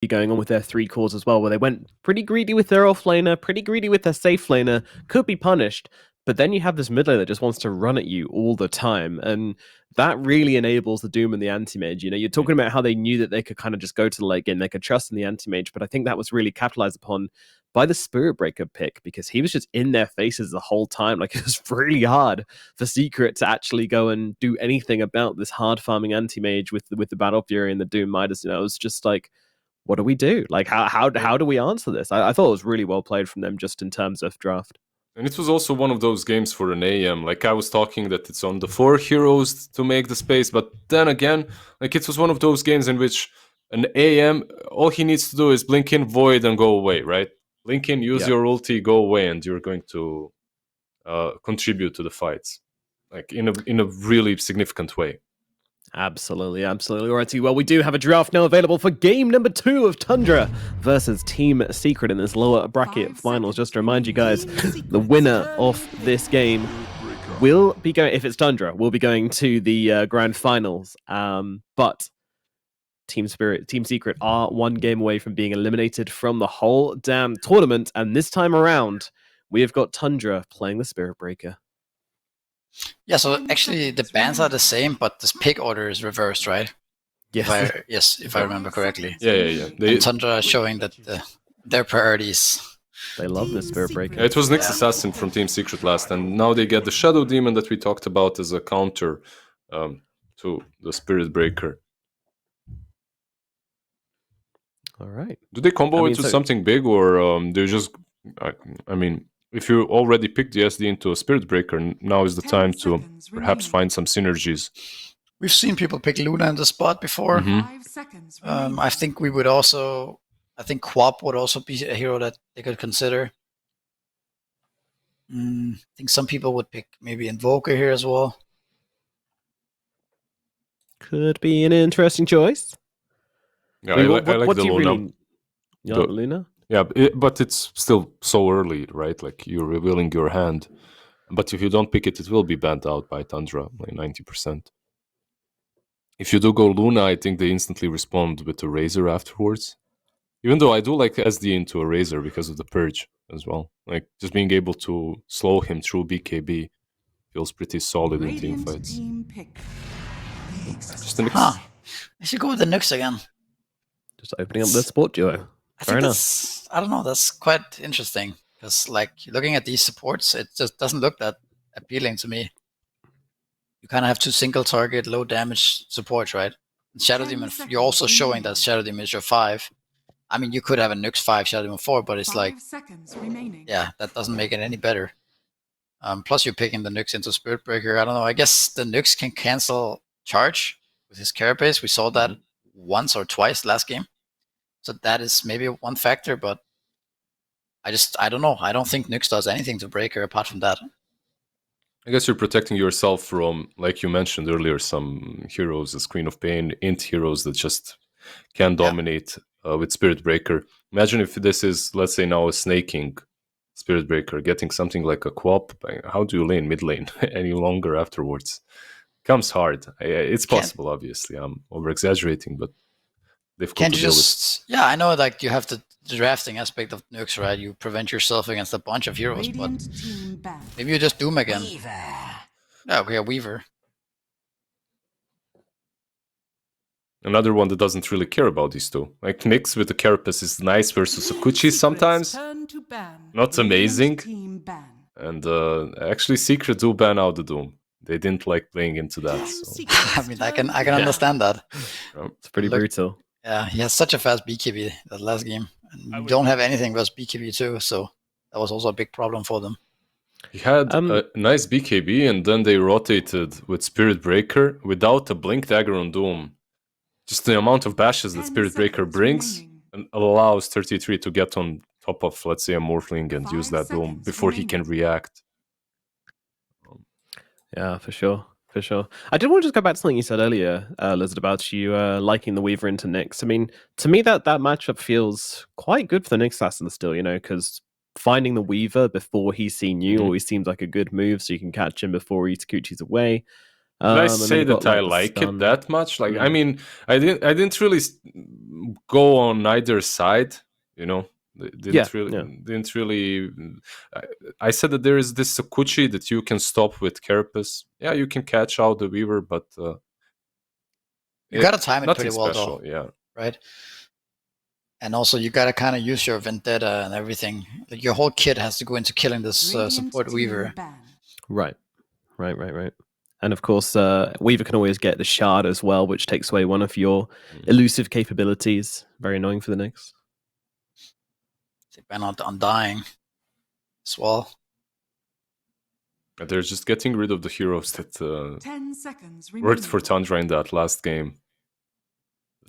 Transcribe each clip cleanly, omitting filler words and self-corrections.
going on with their 3 cores as well, where they went pretty greedy with their offlaner, pretty greedy with their safe laner, could be punished. But then you have this mid laner that just wants to run at you all the time. And that really enables the Doom and the anti-mage. You know, you're talking about how they knew that they could kind of just go to the late game, they could trust in the anti-mage, but I think that was really capitalized upon by the Spirit Breaker pick, because he was just in their faces the whole time. Like, it was really hard for Secret to actually go and do anything about this hard farming anti-mage with the Battle Fury and the Doom Midas. You know, it was just like, what do we do? Like, how do we answer this? I thought it was really well played from them just in terms of draft. And it was also one of those games for an AM. Like, I was talking that it's on the 4 heroes to make the space, but then again, like, it was one of those games in which an AM, all he needs to do is blink in, void, and go away, right? Blink in, use your ulti, go away, and you're going to contribute to the fights, like in a really significant way. Absolutely, absolutely. Alrighty, well, we do have a draft now available for game number 2 of Tundra versus Team Secret in this lower bracket finals. Just to remind you guys, the winner of this game will be going, if it's Tundra, will be going to the grand finals. But Team Secret are 1 game away from being eliminated from the whole damn tournament. And this time around, we have got Tundra playing the Spirit Breaker. Yeah, so actually the bans are the same, but this pick order is reversed, right? Yes. If I remember correctly. Yeah. And Tundra are showing that their priorities. They love this Spirit Breaker. It was Nyx Assassin from Team Secret last, and now they get the Shadow Demon that we talked about as a counter to the Spirit Breaker. All right. Do they combo it with something big, or do you just... I mean, if you already picked the SD into a Spirit Breaker, now is the time to perhaps find some synergies. We've seen people pick Luna in the spot before. I think we would also... I think Quap would also be a hero that they could consider. I think some people would pick maybe Invoker here as well. Could be an interesting choice. Yeah, I like the Luna. You like the Luna? Yeah, but it's still so early, right? Like, you're revealing your hand. But if you don't pick it, it will be banned out by Tundra, like 90%. If you do go Luna, I think they instantly respond with a Razor afterwards. Even though I do like SD into a Razor because of the Purge as well. Like, just being able to slow him through BKB feels pretty solid in teamfights. Just a mix. I should go with the Nyx again. Just opening up the support duo. Fair enough. I don't know, that's quite interesting. Because, like, looking at these supports, it just doesn't look that appealing to me. You kind of have 2 single target, low damage supports, right? And Shadow Demon, you're also showing that Shadow Demon is your 5. I mean, you could have a Nyx 5, Shadow Demon 4, but it's like... Yeah, that doesn't make it any better. Plus, you're picking the Nyx into Spirit Breaker. I don't know, I guess the Nyx can cancel charge with his carapace. We saw that once or twice last game. So that is maybe one factor, but I don't know. I don't think Nyx does anything to Breaker apart from that. I guess you're protecting yourself from, like you mentioned earlier, some heroes, the Screen of Pain, int heroes that just can dominate with Spirit Breaker. Imagine if this is, let's say now, a snaking Spirit Breaker, getting something like a Quap. How do you lane mid lane any longer afterwards? Comes hard. It's possible, obviously. I'm over-exaggerating, but difficult to deal with. Yeah, I know, like, you have the drafting aspect of Nyx, right? You prevent yourself against a bunch of heroes, but maybe you just Doom again. Yeah, we have Weaver. Another one that doesn't really care about these two. Like, Nyx with the Carapace is nice versus Akuchi sometimes. Not amazing. And actually, Secret do ban out the Doom. They didn't like playing into that. So. I mean, I can understand that. It's pretty brutal. Yeah, he has such a fast BKB that last game. And you don't have anything versus BKB too, so that was also a big problem for them. He had a nice BKB, and then they rotated with Spirit Breaker without a Blink Dagger on Doom. Just the amount of bashes that Spirit Breaker brings and allows 33 to get on top of, let's say, a Morphling and use that Doom before he can react. Yeah, for sure. For sure. I did want to just go back to something you said earlier, Lizard, about you liking the Weaver into Nyx. I mean, to me, that matchup feels quite good for the Nyx Assassin still, you know, because finding the Weaver before he's seen you always seems like a good move, so you can catch him before Itakuchi's away. Did I And then say you got, that I the like stun. it that much? Like, I Mm. mean, I didn't really go on either side. You know, Yeah. didn't really. I said that there is this Sakuchi that you can stop with Carapace. Yeah, you can catch out the Weaver, but You got to time it nothing pretty well, special. though, Yeah, right? And also, you got to kind of use your Vendetta and everything. Like, your whole kit has to go into killing this support Weaver. Right. And of course, Weaver can always get the shard as well, which takes away one of your elusive capabilities. Very annoying for the Nyx. They ban out Undying as well. they're just getting rid of the heroes that 10 seconds worked for Tundra in that last game.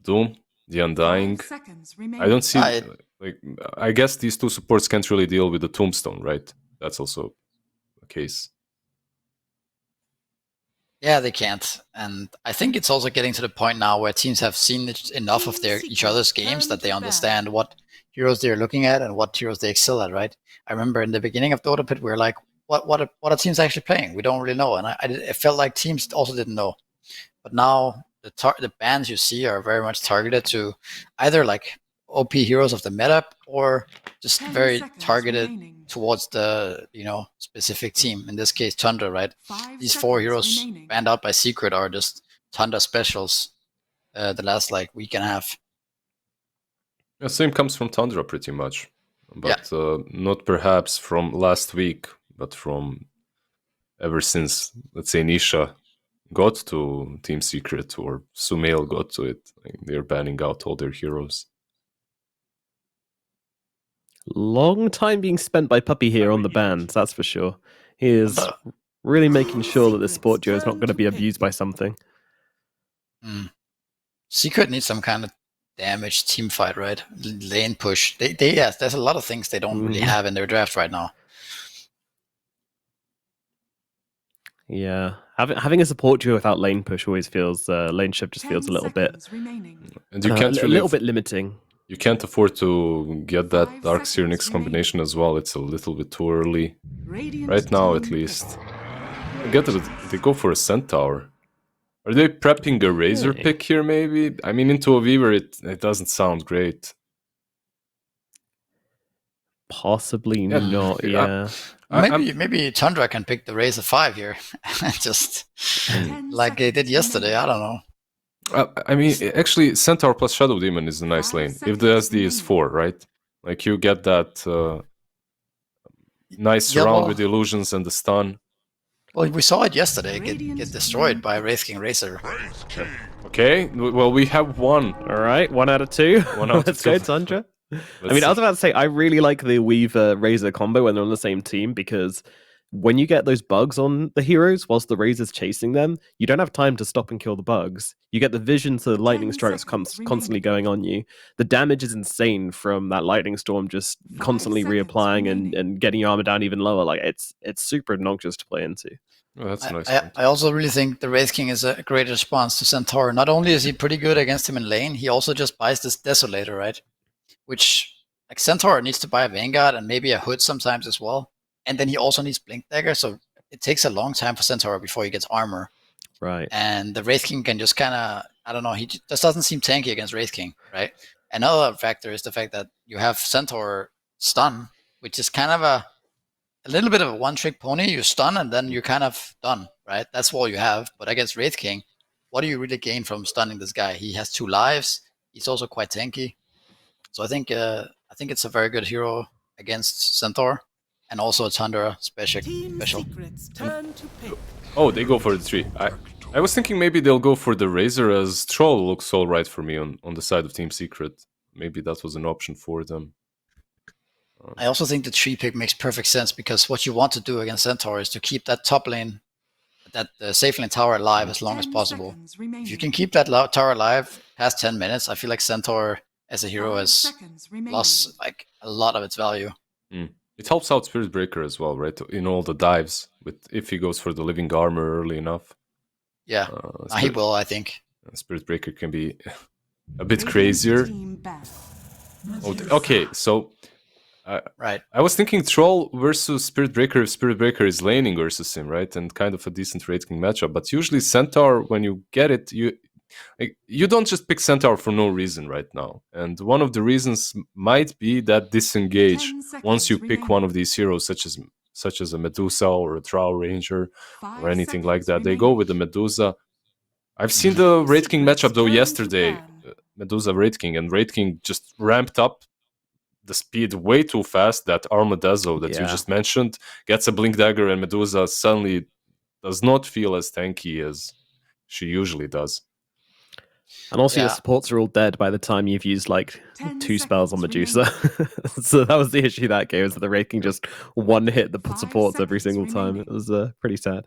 Doom, the Undying. 5 seconds remaining. I don't see. I- I guess these two supports can't really deal with the Tombstone, right? That's also a case. Yeah, they can't. And I think it's also getting to the point now where teams have seen enough of each other's games that they understand what heroes they're looking at and what heroes they excel at, right? I remember in the beginning of Dota Pit, we were like, what are teams actually playing? We don't really know. And it felt like teams also didn't know. But now the bans you see are very much targeted to either like OP heroes of the meta or just 10 very seconds targeted remaining. towards the specific team. In this case, Tundra, right? 5 These 4 seconds heroes remaining. banned out by Secret are just Tundra specials. The last week and a half. Yeah, same comes from Tundra pretty much, but not perhaps from last week, but from ever since, let's say, Nisha got to Team Secret or Sumail got to it. They're banning out all their heroes. Long time being spent by Puppy here on the bans, that's for sure. He is really making sure that the support duo is not going to be abused by something. Secret needs some kind of damage team fight, right? Lane push. Yes, there's a lot of things they don't really have in their draft right now. Yeah, having a support duo without lane push always feels lane shift just feels a little bit And you can't a little bit limiting. You can't afford to get that 5 Dark Seer Nyx seconds combination as well. It's a little bit too early. Right now, at least. I get it. They go for a Centaur. Are they prepping a Razor pick here, maybe? I mean, into a Weaver, it doesn't sound great. Possibly not, yeah. Maybe Tundra can pick the Razor 5 here. Just like they did yesterday. I don't know. I mean, actually, Centaur plus Shadow Demon is a nice lane. If the SD is 4, right? Like, you get that nice round with the illusions and the stun. Well, we saw it yesterday get destroyed by Wraith King Razor. Okay, well, we have one. All right, 1 out of 2. 1 out of 2. Let's go, Tundra. I mean, I was about to say, I really like the Weaver Razor combo when they're on the same team, because when you get those bugs on the heroes whilst the Razor's chasing them, you don't have time to stop and kill the bugs. You get the vision to the lightning strikes constantly going on you. The damage is insane from that lightning storm just constantly reapplying and getting your armor down even lower. Like, it's super obnoxious to play into. Oh, that's nice. I also really think the Wraith King is a great response to Centaur. Not only is he pretty good against him in lane, he also just buys this Desolator, right? Which, like, Centaur needs to buy a Vanguard and maybe a Hood sometimes as well. And then he also needs Blink Dagger, so it takes a long time for Centaur before he gets armor. Right. And the Wraith King can just kind of, I don't know, he just doesn't seem tanky against Wraith King, right? Another factor is the fact that you have Centaur stun, which is kind of a little bit of a one-trick pony. You stun and then you're kind of done, right? That's all you have. But against Wraith King, what do you really gain from stunning this guy? He has 2 lives. He's also quite tanky. So I think it's a very good hero against Centaur. And also a Tundra special. Oh, they go for the 3. I was thinking maybe they'll go for the Razor, as Troll looks all right for me on the side of Team Secret. Maybe that was an option for them. I also think the 3 pick makes perfect sense, because what you want to do against Centaur is to keep that top lane, that safe lane tower alive as long as possible. If you can keep that tower alive past 10 minutes, I feel like Centaur as a hero has lost like a lot of its value. It helps out Spirit Breaker as well, right? In all the dives, if he goes for the living armor early enough. Yeah, he will, I think. Spirit Breaker can be a bit crazier. Okay, so Right. I was thinking Troll versus Spirit Breaker if Spirit Breaker is laning versus him, right? And kind of a decent rating matchup. But usually Centaur, when you get it, you don't just pick Centaur for no reason right now. And one of the reasons might be that disengage 10 once you seconds pick one of these heroes, such as a Medusa or a Drow Ranger or 5 anything like seconds that. They go remaining. with the Medusa. I've seen the Raid King Secrets matchup though turn to yesterday, ban. Medusa Raid King, and Raid King just ramped up the speed way too fast that Armadazzo that you Yeah. just mentioned gets a Blink Dagger, and Medusa suddenly does not feel as tanky as she usually does. And also, your Yeah. supports are all dead by the time you've used like 10 2 spells on seconds Medusa. So that was the issue that game, is that the rating just one hit the 5 supports every seconds single time. It remaining. was pretty sad.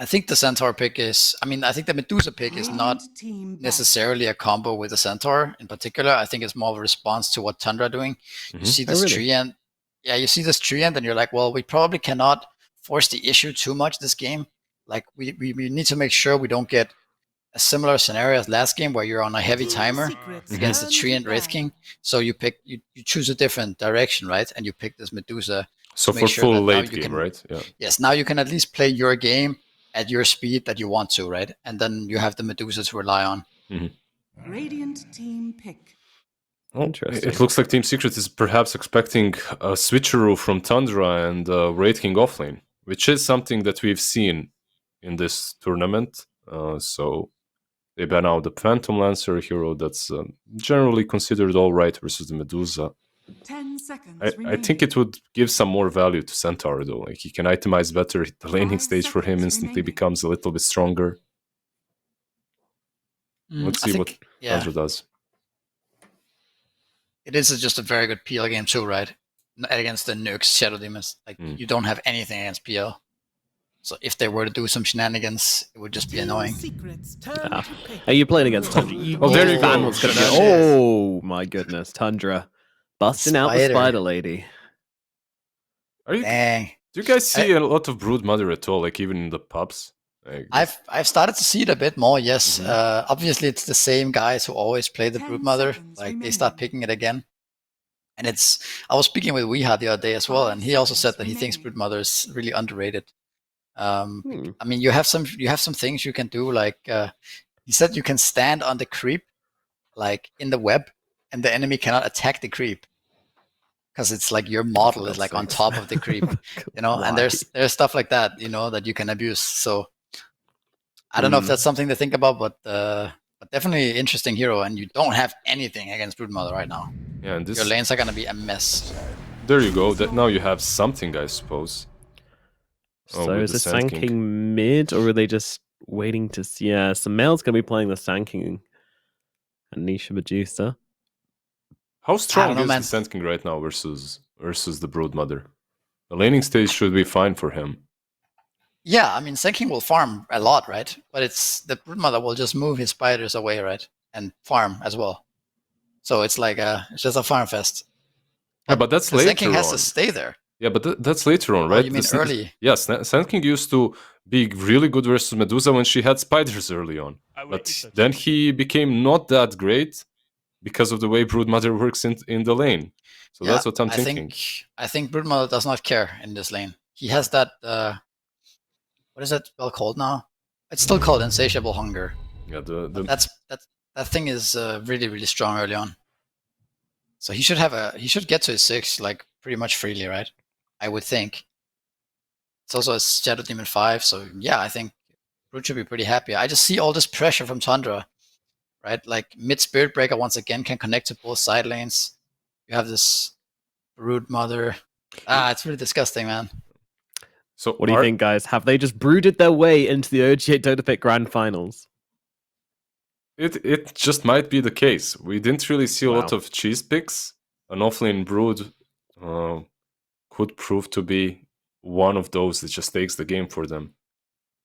I think the Centaur pick is, I think the Medusa pick is not Radiant team ban. necessarily a combo with the Centaur in particular. I think it's more of a response to what Tundra doing. You Mhm. see Oh, this really? tree end. Yeah, you see this tree end, and you're like, well, we probably cannot force the issue too much this game. Like, we need to make sure we don't get a similar scenario as last game where you're on a heavy Team timer secrets against the turn tree to and Wraith ban. King. So you choose a different direction, right? And you pick this Medusa. So make for sure full that now late you game, can- right? Yeah. Yes, now you can at least play your game at your speed that you want to, right? And then you have the Medusa to rely on. Radiant team pick. Well, Interesting. it looks like Team Secret is perhaps expecting a switcheroo from Tundra and Raid King offlane, which is something that we've seen in this tournament. So they ban out the Phantom Lancer hero that's generally considered alright versus the Medusa. 10 seconds I remaining. think it would give some more value to Centaur though. Like he can itemize better. The laning 5 stage for him seconds instantly remaining. becomes a little bit stronger. Let's I see think, what yeah, Tundra does. it is just a very good PL game too, right? Against the Nukes, Shadow Demons. Like, you don't have anything against PL. So if they were to do some shenanigans, it would just be annoying. Secrets turn Ah. to pick. Are you playing against Tundra? Oh, there you Van go. what's gonna do. Shenanigans. Oh my goodness, Tundra busting out the Spider. Spider Lady. Are you? Dang. Do you guys see a lot of Brood Mother at all? Like even in the pubs? Like, I've started to see it a bit more, yes. Mhm. Obviously, it's the same guys who always play the 10 Broodmother. seconds Like, they start remaining. picking it again. And I was speaking with Weha the other day as well, 5 and he also said seconds that he thinks remaining. Broodmother is really underrated. Hmm. I mean, you have some things you can do, like he said you can stand on the creep, like in the web, and the enemy cannot attack the creep because it's like your model is like on God's top sakes. of the creep, you know. And Why? there's stuff like that, you know, that you can abuse. So I don't know if that's something to think about, but definitely interesting hero. And you don't have anything against Broodmother right now. yeah, and this. Your lanes are gonna be a mess. There you go. That now you have something, I suppose. Oh, So with is the the Sand Sand King. King mid, or are they just waiting to see? Yeah, so Mel's gonna be playing the Sand King and Nisha Medusa. How strong know, is man. the Sand King right now versus the Brood Mother? The laning stage should be fine for him. Yeah, I mean, Senking will farm a lot, right? But it's the Broodmother will just move his spiders away, right? And farm as well. So it's like it's just a farm fest. Yeah, but that's The later Senking has on. to stay there. Yeah, but that's later on, Oh, right? you mean early? Yes, Sand King used to be really good versus Medusa when she had spiders early on. But then he became not that great because of the way Brood Mother works in the lane. So Yeah, that's what I'm thinking. I think Broodmother does not care in this lane. He has that what is that spell called now? It's still called Insatiable Hunger. Yeah, But that thing is really, really strong early on. So he should get to his 6 like pretty much freely, right? I would think. It's also a Shadow Demon 5, so yeah, I think Brood should be pretty happy. I just see all this pressure from Tundra, right? Like mid Spirit Breaker once again can connect to both side lanes. You have this Brood Mother. It's really disgusting, man. So What do you think, guys? Have they just brooded their way into the OGA DOTA Pick Grand Finals? It just might be the case. We didn't really see a lot Wow. of cheese picks. An offlane Brood could prove to be one of those that just takes the game for them.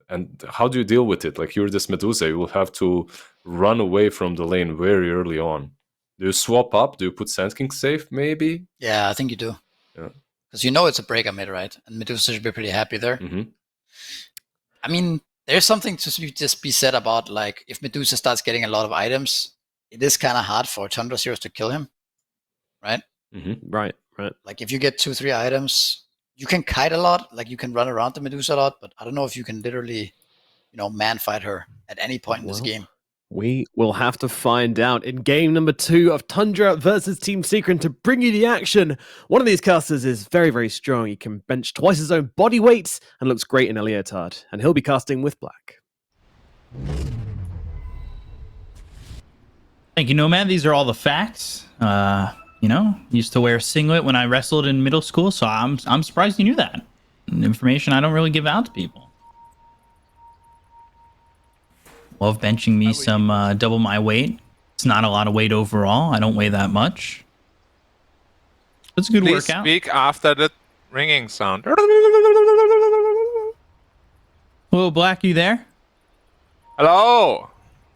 And how do you deal with it? Like, you're this Medusa, you will have to run away from the lane very early on. Do you swap up? Do you put Sand King safe, maybe? Yeah, I think you do. Yeah. Because you know it's a breaker mid, right? And Medusa should be pretty happy there. Mm-hmm. I mean, there's something to just be said about, like, if Medusa starts getting a lot of items, it is kind of hard for Tundra heroes to kill him, right? Right. Like if you get 2-3 items, you can kite a lot. Like you can run around the Medusa a lot, but I don't know if you can literally, man fight her at any point in this game. We will have to find out in game number 2 of Tundra versus Team Secret. To bring you the action, one of these casters is very, very strong. He can bench twice his own body weight and looks great in a leotard. And he'll be casting with black. Thank you, Nomad. These are all the facts. Used to wear a singlet when I wrestled in middle school, so I'm surprised you knew that. Information I don't really give out to people. Love benching me some double my weight. It's not a lot of weight overall. I don't weigh that much. It's a good Please workout. speak after the ringing sound. Hello, Black, you there? Hello.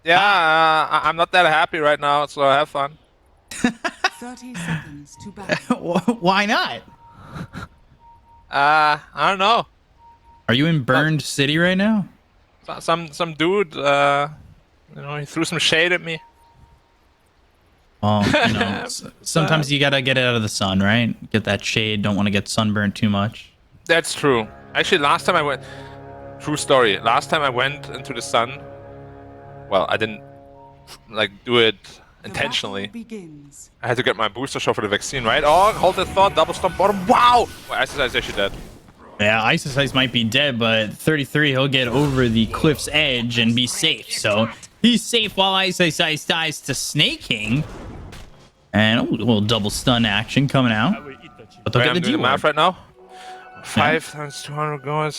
Yeah, I'm not that happy right now, so have fun. 30 seconds to battle. Why not? I don't know. Are you in Burned City right now? Some dude, he threw some shade at me. Oh, sometimes you gotta get it out of the sun, right? Get that shade. Don't want to get sunburned too much. That's true. Actually, last time I went, true story. Last time I went into the sun, well, I didn't do it intentionally. Begins. I had to get my booster shot for the vaccine, right? Oh, hold that thought. Double stomp bottom. Wow. Well, Ice is actually dead. Yeah, Ice Ice might be dead, but 33, he'll get over the cliff's edge and be safe. So he's safe while Ice Ice dies to Snake King. And a little double stun action coming out. But they'll Wait, get I'm the doing the D math right now. 5 times 200 gold.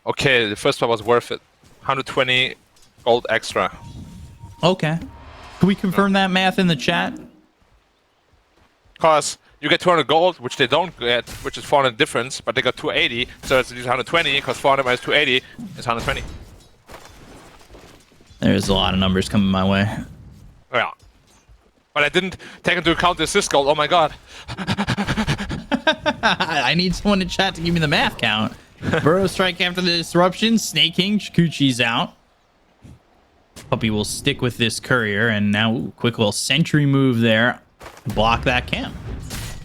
Okay, the first one was worth it. 120 gold extra. Okay. Can we confirm that math in the chat? Because you get 200 gold, which they don't get, which is 400 difference, but they got 280, so it's 120, because 400 minus 280 is 120. There's a lot of numbers coming my way. Yeah. But I didn't take into account the assist gold, oh my god. I need someone in chat to give me the math count. Burrow strike after the disruption. Snake King, Shikuchi's out. Puppy will stick with this courier, and now ooh, quick little sentry move there. Block that camp.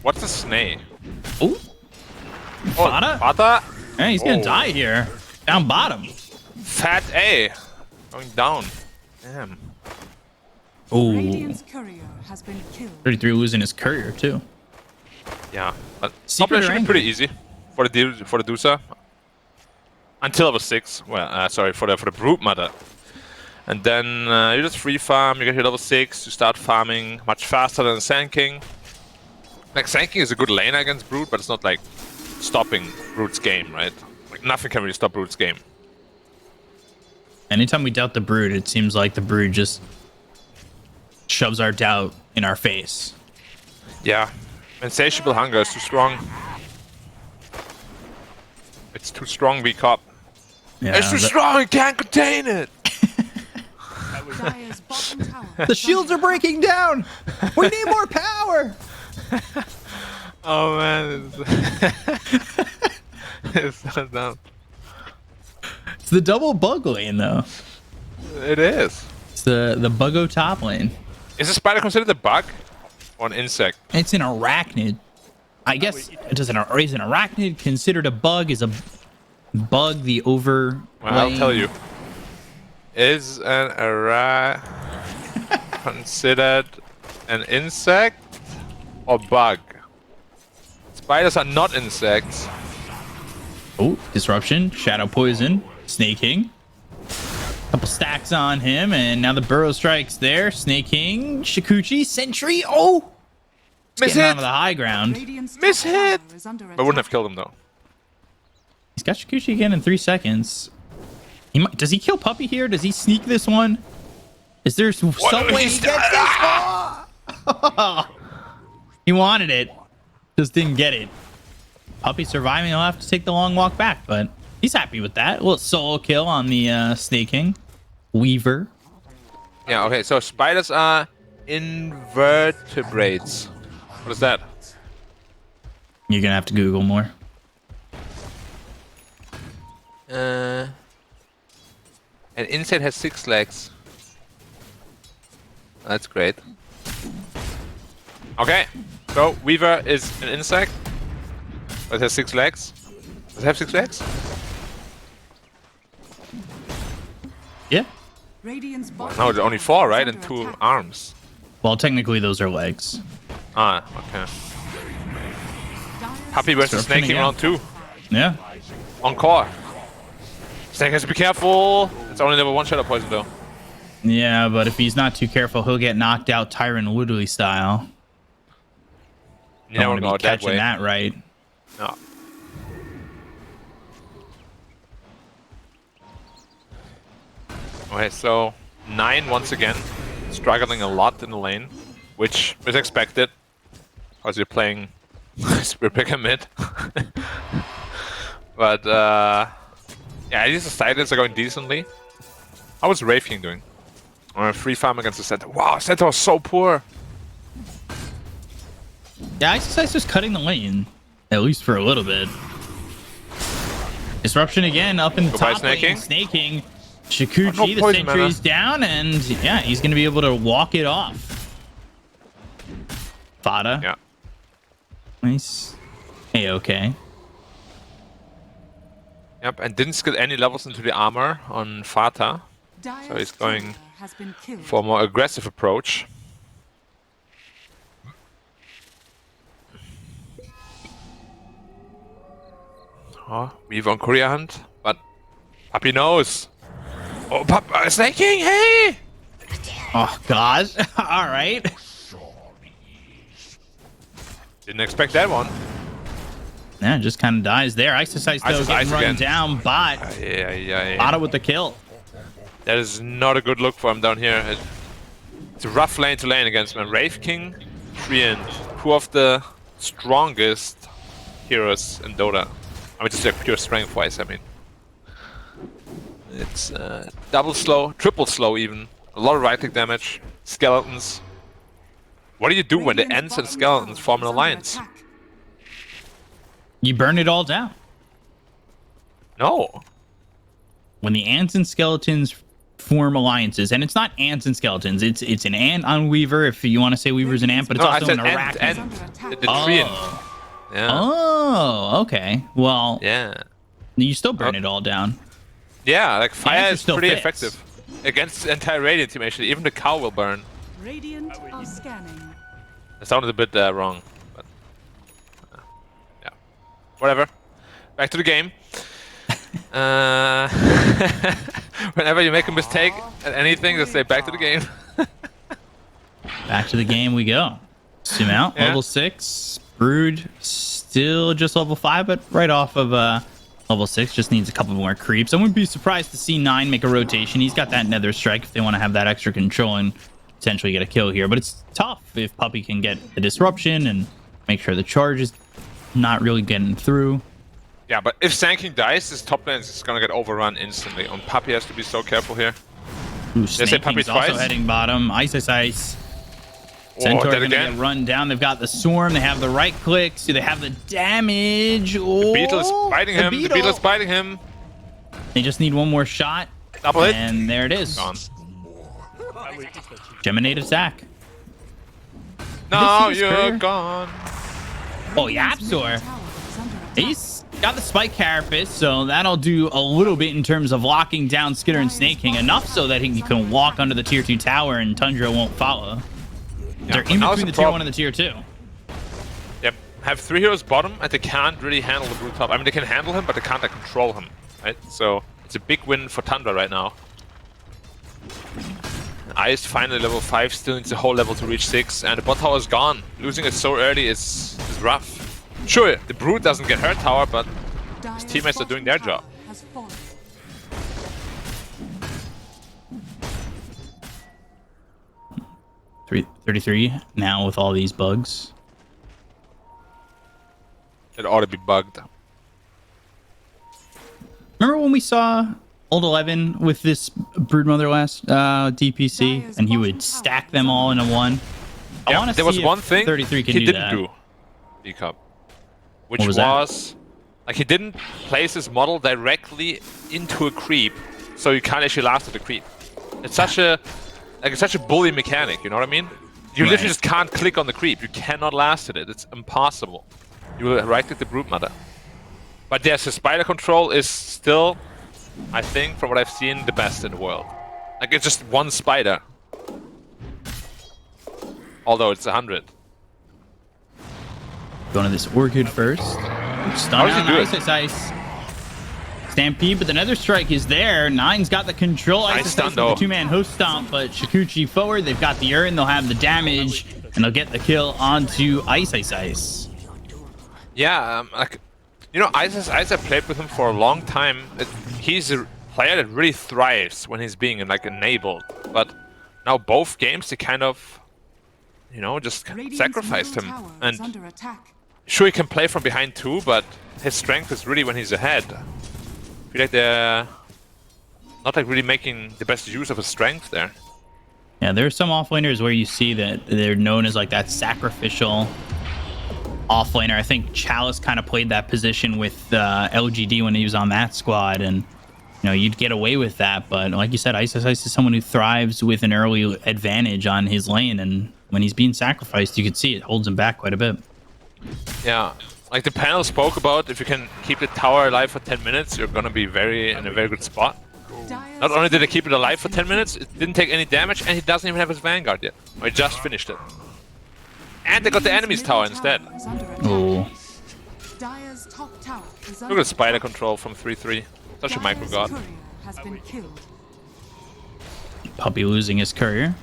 What's a snake? Ooh. Fata? Fata? Hey, he's gonna die here. Down bottom. Fat A. Going down. Damn. Ooh. Radiant's courier has been killed. 33 losing his courier, too. Yeah. But Secret top or should be pretty easy for the Dusa. Until level 6. Well, sorry, for the Brute Mother. And then you just free farm, you get your level 6, you start farming much faster than Sand King. Like, Sand King is a good laner against Brute, but it's not like stopping Brute's game, right? Like, nothing can really stop Brute's game. Anytime we doubt the Brood, it seems like the Brood just shoves our doubt in our face. Yeah. Insatiable hunger is too strong. It's too strong, we cop. Yeah, It's too strong, it can't contain it! Dire's bottom tower. The shields are breaking down! We need more power! Oh man, it's so dumb. It's the double bug lane, though. It is. It's the buggo top lane. Is a spider considered a bug or an insect? It's an arachnid. I guess is an arachnid considered a bug? Is a bug the over? Well, I'll tell you. Is an considered an insect or bug? Spiders are not insects. Oh, disruption, shadow poison, Snake King. Couple stacks on him, and now the burrow strikes there. Snake King, Shikuchi, Sentry. Oh, Miss getting hit. onto the high ground. Radiant's top Miss hit. tower is under I wouldn't have attack. killed him though. He's got Shikuchi again in 3 seconds. Does he kill Puppy here? Does he sneak this one? Is there some way he gets this one? He wanted it, just didn't get it. Puppy surviving, he'll have to take the long walk back, but he's happy with that. A little solo kill on the Snake King. Weaver. Yeah, okay, so spiders are invertebrates. What is that? You're gonna have to Google more. An insect has 6 legs. That's great. Okay, So, Weaver is an insect. It has 6 legs. Does it have 6 legs? Yeah. Radiant's bottom No, it's only tower 4, is right? under And 2 attack. arms. Well, technically those are legs. Ah, okay. Dire's Happy versus Disruption Snake King again. round 2. Yeah. Encore. Snake has to be careful. It's only level 1 Shadow Poison though. Yeah, but if he's not too careful, he'll get knocked out Tyron Woodley style. You Don't never want to go be that catching way. that right. No. Okay, so 9 once again, struggling a lot in the lane, which is expected, because you're playing Spirit Picker mid. But yeah, these Siders are going decently. How was Wraith King doing? Free farm against the center. Wow, center was so poor. Yeah, ISIS just cutting the lane, at least for a little bit. Disruption again up in the Goodbye, top lane. Snake King. Snake King. Shikuchi, no the poison sentry's down, and yeah, he's going to be able to walk it off. Fada. Yeah. Nice. A-okay. Yep, and didn't get any levels into the armor on Fata, Dire's so he's going tower has been killed. for a more aggressive approach. Oh, we've on Korea Hunt, but Puppy knows. Oh, Snake King, hey! Oh, God. All right. Didn't expect that one. Yeah, just kind of dies there. ISIS though ISIS getting ice run again. down, but Yeah. Fada with the kill. That is not a good look for him down here. It's a rough lane to lane against him. Wraith King, 3 and 2 of the strongest heroes in Dota. I mean, just like pure strength-wise, I mean. It's double slow, triple slow even. A lot of right-click damage. Skeletons. What do you do when the Radiant's Ents and bottom Skeletons tower form an is under alliance? attack. You burn it all down. No. When the ants and skeletons form alliances, and it's not ants and skeletons, it's an ant on Weaver, if you want to say Weaver's an ant, but it's No, I also said an Ent, arachnid. Ent. The tree. Yeah. Oh, okay. Well, Yeah. you still burn it all down. Yeah, like fire answer is still pretty fits. effective. Against the entire Radiant team, actually. Even the cow will burn. Radiant are scanning. That sounded a bit wrong, but yeah, whatever. Back to the game. Whenever you make a mistake at anything, just say back to the game. Back to the game we go. Zoom out, Yeah. level 6. Brood, still just level 5, but right off of level 6. Just needs a couple more creeps. I wouldn't be surprised to see 9 make a rotation. He's got that Nether Strike if they want to have that extra control and potentially get a kill here. But it's tough if Puppy can get the disruption and make sure the charge is not really getting through. Yeah, but if Sand King dies, his top lane is gonna get overrun instantly. And Puppy has to be so careful here. Ooh, say Snake Puppy King's also twice? heading bottom. Ice. Oh, Centaur dead gonna again. get run down. They've got the Swarm. They have the right clicks. Do they have the damage? Oh, Beetle is biting him. The Beetle is biting him. They just need one more shot. Double hit. And there it is. Gone. Geminate attack. No, this you're courier? gone. Oh, Yapsor. Tower is under attack. He's got the Spike Carapace, so that'll do a little bit in terms of locking down Skitter and Snake King. Enough so that he can walk under the tier 2 tower and Tundra won't follow. They're but in now between it's the a tier 1 problem. and the tier 2. Yep. Have 3 heroes bottom, and they can't really handle the Brute top. I mean, they can handle him, but they can't like, control him. Right? So it's a big win for Tundra right now. Ice finally level 5, still needs a whole level to reach 6, and the bot tower is gone. Losing it so early is rough. Sure, the Brute doesn't get her tower, but Dire's teammates are doing bottom their job. tower has fallen. 33 now with all these bugs. it ought to be bugged. Remember when we saw Old 11 with this Broodmother last DPC, and he would stack them all into one? I Yeah, want to there see was if one thing 33 can he do didn't that. do, B-Cup, which What was was, that? like he didn't place his model directly into a creep, so you can't actually last at the creep. It's such a bully mechanic, you know what I mean? You literally Right. just can't click on the creep. You cannot last at it. It's impossible. You will right-click the brute mother. But yes, the spider control is still, I think, from what I've seen, the best in the world. Like, it's just one spider. Although it's 100. Going to this Orchid first. Stun How does he on do Ice, it? Ice. Stampede, but the Nether Strike is there. Nine's got the control. Nice Ice stun, with the though. two-man host stomp, but Shikuchi forward. They've got the urn. They'll have the damage, and they'll get the kill onto Ice. Yeah, like, you know, Ice, I played with him for a long time. He's a player that really thrives when he's being like enabled. But now both games, they kind of, you know, just Radiant's sacrificed middle him. tower is And under attack. sure, he can play from behind too, but his strength is really when he's ahead. I feel like they're not like really making the best use of his strength there. Yeah, there are some offlaners where you see that they're known as like that sacrificial offlaner. I think Chalice kind of played that position with LGD when he was on that squad, and you know, you'd get away with that. But like you said, Ice is someone who thrives with an early advantage on his lane, and when he's being sacrificed, you can see it holds him back quite a bit. Yeah, like the panel spoke about, if you can keep the tower alive for 10 minutes, you're gonna be in a very good spot. Dire's Not only did they keep it alive for 10 minutes, it didn't take any damage, and he doesn't even have his Vanguard yet. Or he just finished it. And they got the enemy's tower instead. is under attack. Oh, Dire's top tower is Look under at the spider attack. control from 3-3. Such a micro Dire's god. courier has been killed. Puppy losing his courier.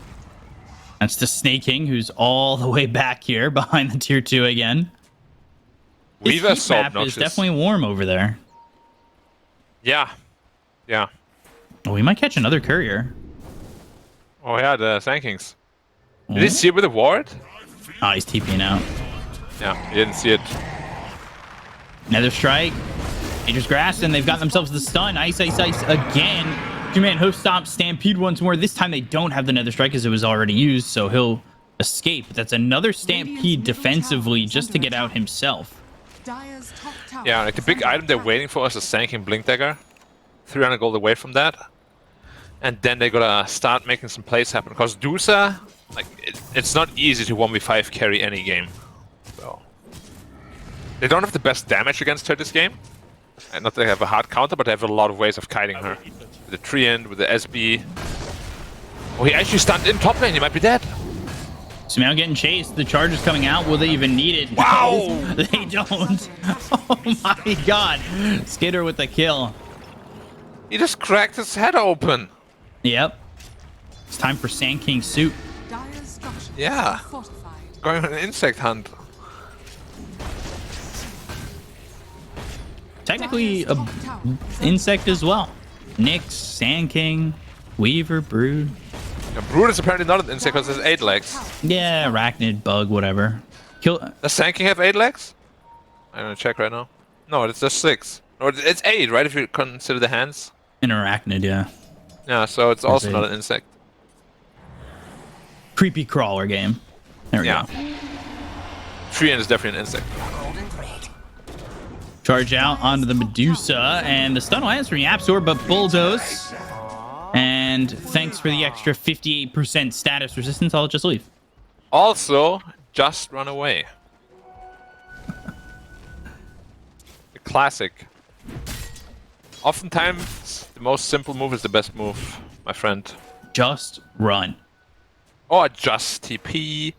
That's the Snake King, who's all the way back here behind the tier 2 again. This Weaver's heat so map obnoxious. is definitely warm over there. Yeah. Yeah. Oh, we might catch another courier. Oh yeah, the Sankings. Did he see it with a ward? Oh, he's TPing out. Yeah, he didn't see it. Nether Strike. Nature's Grass, and they've got themselves the stun. Ice again. Two-man host stomp, Stampede once more. This time they don't have the Nether Strike as it was already used, so he'll escape. But that's another Stampede defensively just to get out himself. Dire's top tower Yeah, like the is big under item they're attack. waiting for is a Sanking Blink Dagger. 300 gold away from that. And then they're gonna start making some plays happen. Because DOTA, like, it's not easy to 1v5 carry any game. So they don't have the best damage against her this game. And not that they have a hard counter, but they have a lot of ways of kiting her. With the tree end, with the SB. Oh, he actually stunned in top lane, he might be dead. Sumail getting chased. The charge is coming out. Will they even need it? Wow! No, they don't. Oh my god. Skidder with the kill. He just cracked his head open. Yep. It's time for Sand King suit. Dire's structures Yeah. are fortified. Going on an insect hunt. Technically Dire's a top tower is under insect as well. Nyx, Sand King, Weaver, Brood. Yeah, Brood is apparently not an insect because it has 8 legs. Yeah, arachnid, bug, whatever. Kill. Does Sanking have 8 legs? I'm gonna check right now. No, it's just 6. Or it's 8, right? If you consider the hands. An arachnid, yeah. Yeah, so it's also 8. not an insect. Creepy crawler game. There we Yeah. go. Tree end is definitely an insect. Charge out onto the Medusa, and the stun lands from Yapsor, but bulldoze. And thanks for the extra 58% status resistance. I'll just leave. Also, just run away. The classic. Oftentimes, the most simple move is the best move, my friend. Just run. Or just TP,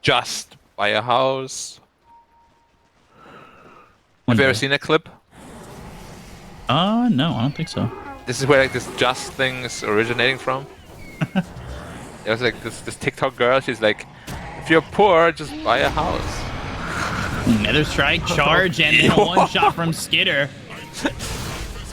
just buy a house. One Have you ever day. seen a clip? No, I don't think so. This is where like this just thing is originating from. There's like this TikTok girl, she's like, if you're poor, just buy a house. Nether Strike, charge, and then a one-shot from Skidder.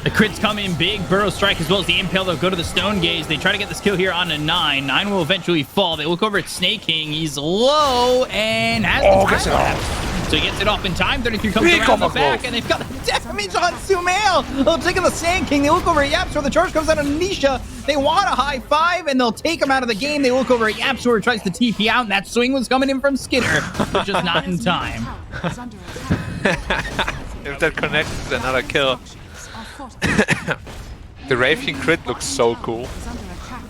The crits come in big. Burrow Strike as well as the Impale. They'll go to the Stone Gaze. They try to get this kill here on a 9. 9 will eventually fall. They look over at Snake King. He's low and has the gets it time off. lapse. So he gets it off in time. 33 comes Big around the off a back, glove. and they've got the damage on Sumail. They'll take the Sand King. They look over at Yapsor. The charge comes out of Nisha. They want a high five, and they'll take him out of the game. They look over at Yapsor, who tries to TP out, and that swing was coming in from Skidder, but just not in time. Tower is under attack. If that connects, it's another kill. Structures are fortified. The Wraith King crit looks so cool. Is under attack.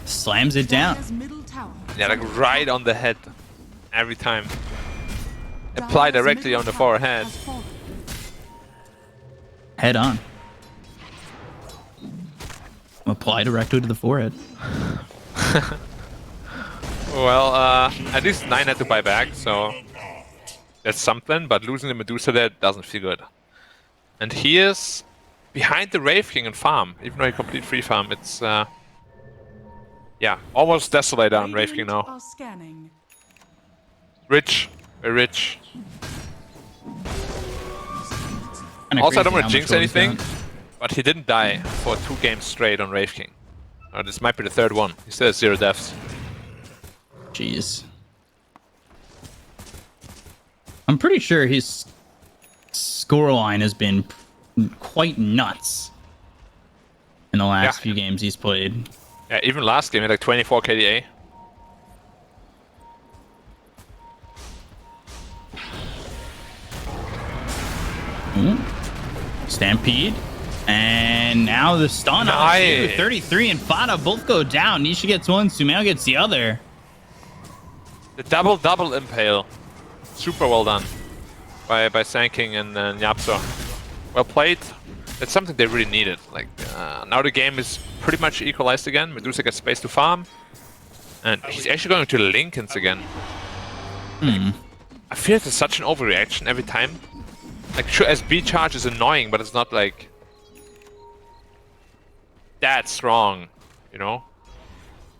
Slams it down. Dire's middle tower Yeah, like right on the head. Every time. Apply Dire's directly middle on the tower forehead. has fallen. Head on. Apply directly to the forehead. Well, at least 9 had to buy back, so that's something, but losing the Medusa there doesn't feel good. And he is behind the Wraith King in farm, even though he complete free farm. It's, yeah, almost desolate on Wraith King Radiant now. are scanning. Rich, very rich. Kinda Also, I don't crazy want how to jinx much gold he's anything, got. but he didn't die for 2 games straight on Wraith King. This might be the 3rd one. He still has 0 deaths. Jeez. I'm pretty sure his scoreline has been quite nuts in the last Yeah. few games he's played. Yeah, even last game he had like 24 KDA. Stampede. And now the stun off. Nice. 33 and Fada both go down. Nisha gets one, Sumail gets the other. The double impale. Super well done by Sanking and Nyapso. Well played. That's something they really needed. Like now the game is pretty much equalized again. Medusa gets space to farm. And he's actually going to Lincolns again. I feel it's such an overreaction every time. Like sure, SB charge is annoying, but it's not like that strong, you know?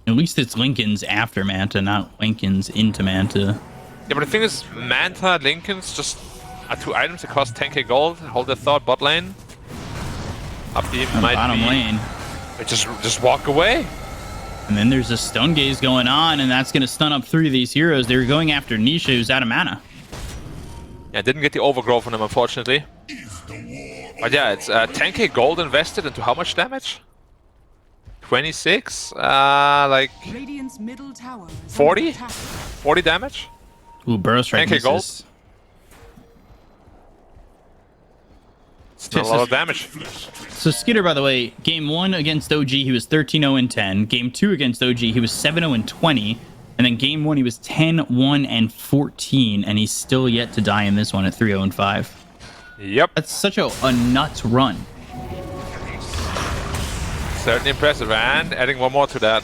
At least it's Lincoln's after Manta, not Lincoln's into Manta. Yeah, but the thing is, Manta, Lincolns just are 2 items that cost 10k gold. Hold that thought, bot lane. Up the On the might bottom be. lane. Just walk away. And then there's a stun gaze going on, and that's going to stun up 3 of these heroes. They were going after Nisha, who's out of mana. Yeah, didn't get the overgrowth on him, unfortunately. But yeah, it's 10k gold invested into how much damage? 26? Like Radiant's middle tower is 40? under attack. 40 damage? Ooh, Burrow Strike 10K gold? misses. It's not a lot of damage. So Skitter, by the way, game 1 against OG, he was 13-0 and 10. Game 2 against OG, he was 7-0 and 20. And then game 1, he was 10-1 and 14. And he's still yet to die in this one at 3-0 and 5. Yep, That's such a nuts run. certainly impressive. And adding one more to that.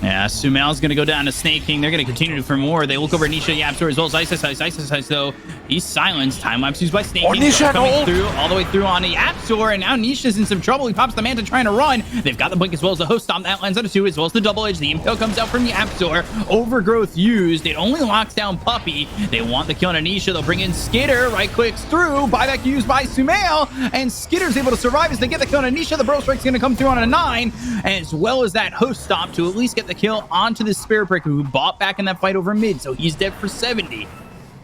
Yeah, Sumail's going to go down to Snake King. They're going to continue for more. They look over at Nisha Yapsor as well as Isis Ice. Isis Ice, though, he's silenced. Time lapse used by Snake King. Nisha, coming no! through, all the way through on the Yapsor, and now Nisha's in some trouble. He pops the Manta trying to run. They've got the Blink as well as the Host Stomp. That lands on a 2 as well as the Double Edge. The Impale comes out from the Yapsor. Overgrowth used. It only locks down Puppy. They want the kill on Nisha. They'll bring in Skitter. Right clicks through. Buyback used by Sumail. And Skitter's able to survive as they get the kill on Nisha. The Burrow Strike's going to come through on a 9. As well as that Host Stomp to at least get the kill onto the Spirit Breaker, who bought back in that fight over mid, so he's dead for 70.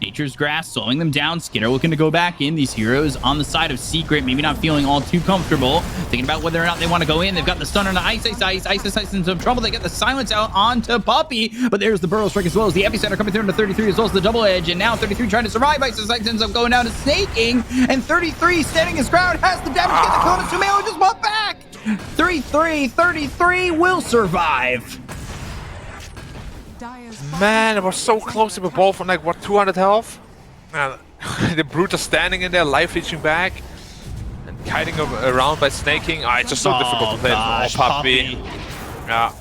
Nature's Grass slowing them down. Skitter looking to go back in. These heroes on the side of Secret, maybe not feeling all too comfortable, thinking about whether or not they want to go in. They've got the stun on the Ice Ice in some trouble. They get the silence out onto Puppy, but there's the Burrow Strike as well as the Epicenter coming through into 33 as well as the Double Edge, and now 33 trying to survive. Ice ends up going down to Snaking, and 33 standing his ground, has the damage to get the kill on Sumail, just bought back. 33 will survive. Dire's Man, it was so close. They were both on like, what, 200 health? The Brute is standing in there, life leeching back. And kiting around by snaking. It's just so difficult to play. Gosh, Puppy. Yeah.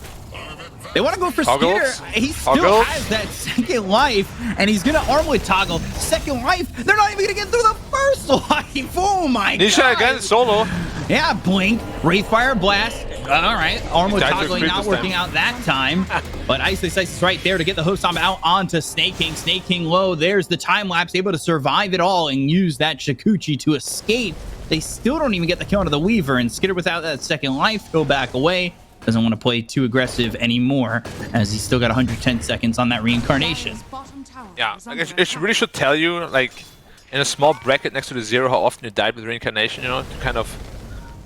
They want to go for Toggles. Skitter. He still Toggles. has that second life, and he's going to arm with Toggle. Second life, they're not even going to get through the first life. Oh my god. Nisha again, solo. Yeah, Blink, Wraithfire Blast. All right, arm with Died to Toggling creep not this working time. out that time. But Ice is right there to get the Host Stomp out onto Snake King. Snake King low. There's the time lapse, able to survive it all and use that Shikuchi to escape. They still don't even get the kill onto the Weaver, and Skitter without that second life, go back away. Doesn't want to play too aggressive anymore, as he's still got 110 seconds on that reincarnation. Dire's bottom tower Yeah, is I under guess it attack. really should tell you, like, in a small bracket next to the 0, how often you died with reincarnation, you know, to kind of,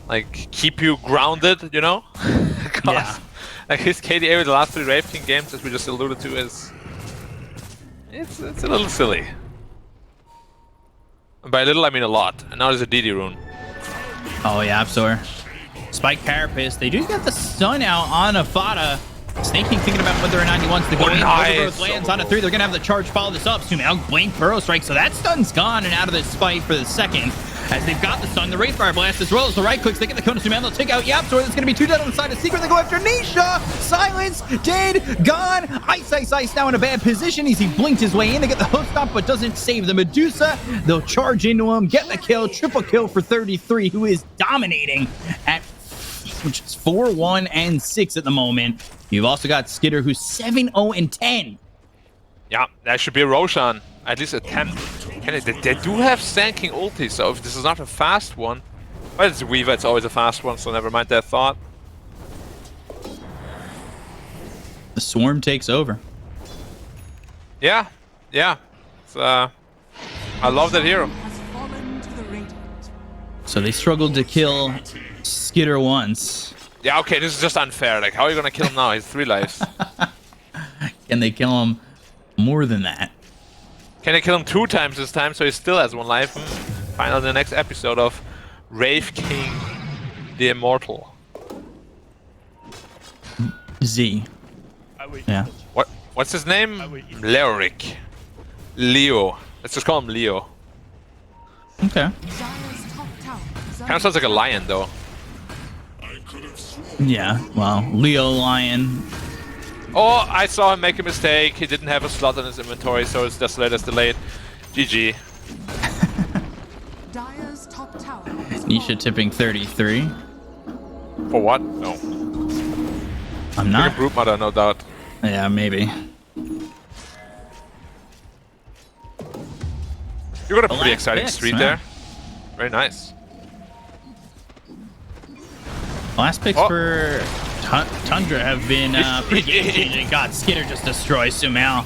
like, keep you grounded, you know? Yeah. Like, his KDA with the last 3 Wraith King games, as we just alluded to, is... It's a little silly. And by little, I mean a lot. And now there's a DD rune. Oh yeah, Absolor. Spike Carapace. They do get the stun out on Afada. Snake King thinking about whether or not he wants to go in. Nice. Overgrowth lands on a 3. They're going to have the charge follow this up. Sumail, blink, burrow strike. So that stun's gone and out of this fight for the second. As they've got the stun, the Wraith Fire Blast, as well as the right clicks. They get the Kona Sumail. They'll take out Yapzor. There's going to be 2 dead on the side of Secret. They go after Nisha. Silence, dead, gone. Ice now in a bad position. He blinked his way in to get the hook stop, but doesn't save the Medusa. They'll charge into him, get the kill. Triple kill for 33, who is dominating at which is 4-1-6 at the moment. You've also got Skitter, who's 7-0-10. Yeah, that should be a Roshan. At least attempt. They do have Sand King ulti, so if this is not a fast one, but it's Weaver, it's always a fast one, so never mind that thought. The Swarm takes over. Yeah. It's, I love that hero. Has fallen to the Radiant. So they struggled to kill Skitter once. Yeah, okay, this is just unfair. Like, how are you gonna kill him now? He's 3 lives. Can they kill him more than that? Can they kill him 2 times this time, so he still has 1 life? Find out in the next episode of Wraith King the Immortal. Z. Yeah. What's his name? Leoric. Leo. Let's just call him Leo. Okay. Dire's top tower is Kind of sounds like a lion, though. Yeah. Well, Leo Lion. Oh, I saw him make a mistake. He didn't have a slot in his inventory, so it's just delayed. GG. Dire's top tower. Nisha tipping 33. For what? No. I'm Like not. a brute mother, no doubt. Yeah, maybe. You got a The pretty last exciting picks, street man. there. Very nice. Last picks Oh. for Tundra have been pretty game-changing. God, Skitter just destroys Sumail.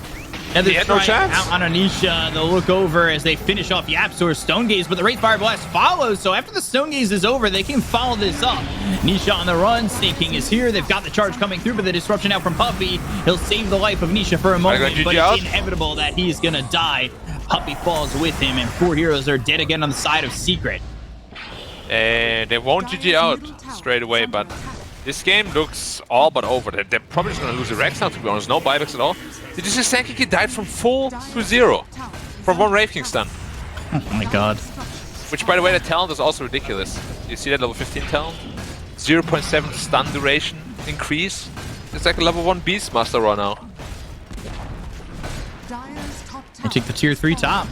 And He they're had no trying chance. out on Anisha. They'll look over as they finish off Yapzor's Stone Gaze, but the Wraith Fire Blast follows. So after the Stone Gaze is over, they can follow this up. Nisha on the run. Snake King is here. They've got the charge coming through, but the disruption out from Puppy. He'll save the life of Nisha for a moment, GG but out. it's inevitable that he's going to die. Puppy falls with him, and 4 heroes are dead again on the side of Secret. They won't GG out straight away, but this game looks all but over. They're probably just going to lose the Rex now, to be honest. No buybacks at all. Did you see Sand King died from full to 0? From 1 Wraith King stun. Oh my god. Which, by the way, the talent is also ridiculous. You see that level 15 talent? 0.7 stun duration increase. It's like a level 1 Beastmaster right now. Dire's top They tower. take the tier 3 top.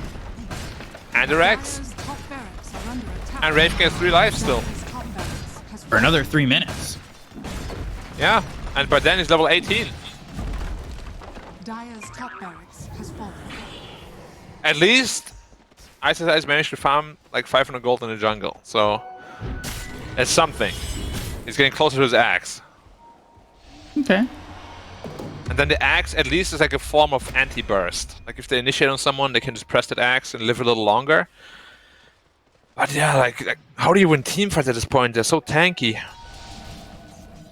And the Rex. Dire's top barracks are under attack. And Wraith King has 3 lives still. Dire's top barracks has For another 3 minutes. Yeah, and by then he's level 18. Dire's top barracks has fallen. At least ISIS has managed to farm like 500 gold in the jungle, so it's something. He's getting closer to his axe. Okay. And then the axe at least is like a form of anti-burst. Like if they initiate on someone, they can just press that axe and live a little longer. But yeah, like how do you win teamfights at this point? They're so tanky.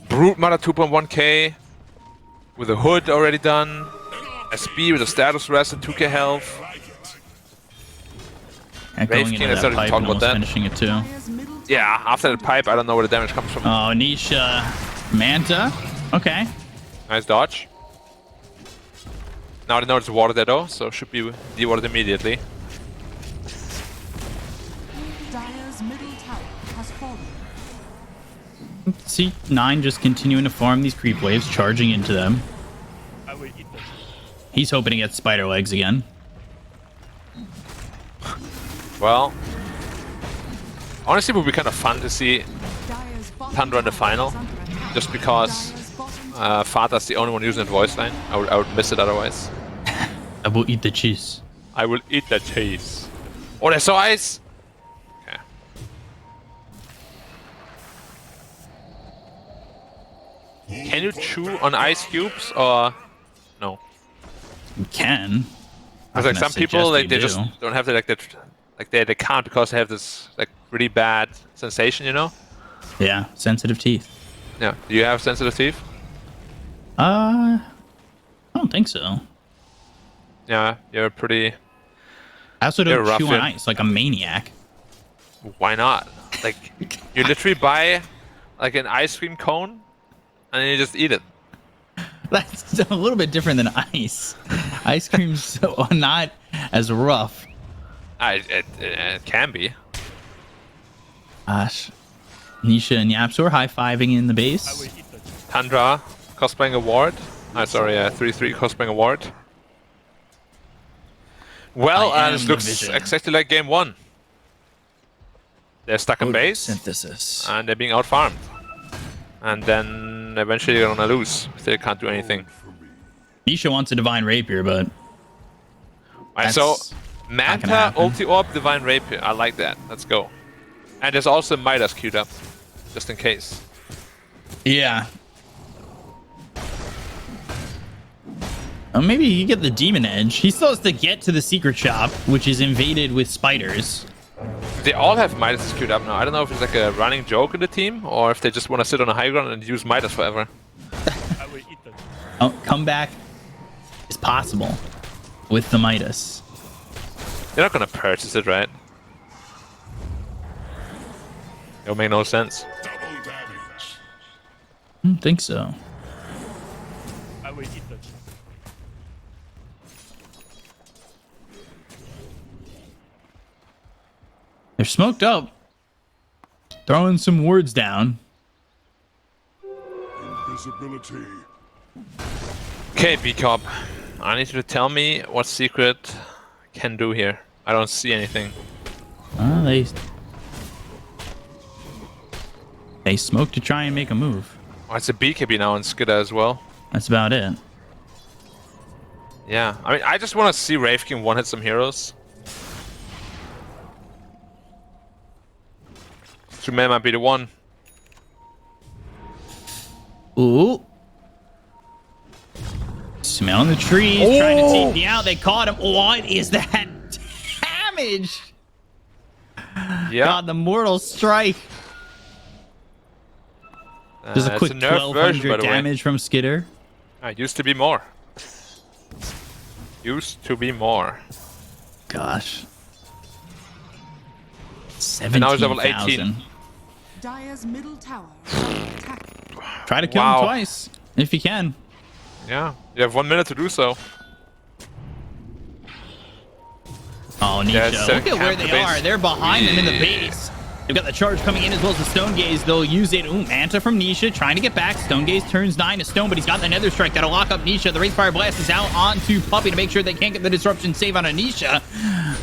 Brute Mother 2.1k with a hood already done. SB with a status rest and 2k health. And Wraith going King, into I that started pipe talking and about almost that. finishing it too. Dire's middle tower Yeah, after the pipe, I don't know where the damage comes from. Oh, Nisha. Manta. Okay. Nice dodge. Now they know there's water there though, so should be dewatered immediately. Dire's middle tower has fallen. C9 just continuing to farm these creep waves, charging into them. He's hoping to get spider legs again. Well, honestly, it would be kind of fun to see Dire's bottom Tundra in the tower final, is under attack. just because Dire's bottom tower Fata's the only one using that voice line. I would miss it otherwise. I will eat the cheese. I will eat that cheese. Oh, there's so ice! Okay. Can you chew on ice cubes or no? You can. Because like some people like they just don't have the like they can't because they have this like really bad sensation, you know? Yeah, sensitive teeth. Yeah. Do you have sensitive teeth? I don't think so. Yeah, you're pretty. I also You're don't rough, chew on yeah. ice like a maniac. Why not? Like you literally buy like an ice cream cone and then you just eat it. That's a little bit different than ice. Ice cream's so not as rough. It can be. Gosh. Nisha and Yapsor high-fiving in the base. Tundra cosplaying award. Sorry, 3-3 cosplaying award. Well, I this am looks Division. exactly like game 1. They're stuck in base, Synthesis. and they're being out-farmed. And then eventually they're gonna lose if they can't do anything. Nisha wants a Divine Rapier, but Alright, so that's not gonna Manta, happen. Ulti Orb, Divine Rapier. I like that. Let's go. And there's also Midas queued up, just in case. yeah. Oh, maybe he can get the Demon Edge. He still has to get to the secret shop, which is invaded with spiders. They all have Midas queued up now. I don't know if it's like a running joke in the team, or if they just want to sit on a high ground and use Midas forever. Oh, comeback is possible with the Midas. They're not gonna purchase it, right? It'll make no sense. I don't think so. They're smoked up. Throwing some words down. Invisibility. Okay, B-Cop. I need you to tell me what Secret can do here. I don't see anything. They smoke to try and make a move. Oh, it's a BKB now and Skidder as well. That's about it. Yeah, I mean, I just want to see Wraith King one-hit some heroes. 2 men might be the one. Ooh. Smelling the trees, trying to take me out. They caught him. What is that damage? Yeah, God, the mortal strike. There's a it's quick nerf version, by 1200 the way. damage from Skidder. Used to be more. Used to be more. Gosh. And now he's level 18. 17,000. Dire's middle tower is under attack. Try to kill Wow. him twice, if you can. Yeah, you have 1 minute to do so. Oh, Yeah, Nisha. so Look at where camp they the base. are. They're behind them in the base. They've got the charge coming in as well as the Stone Gaze. They'll use it. Ooh, Manta from Nisha trying to get back. Stone Gaze turns 9 to Stone, but he's got the Nether Strike that'll lock up Nisha. The Wraithfire Blast is out onto Puppy to make sure they can't get the Disruption save on Anisha.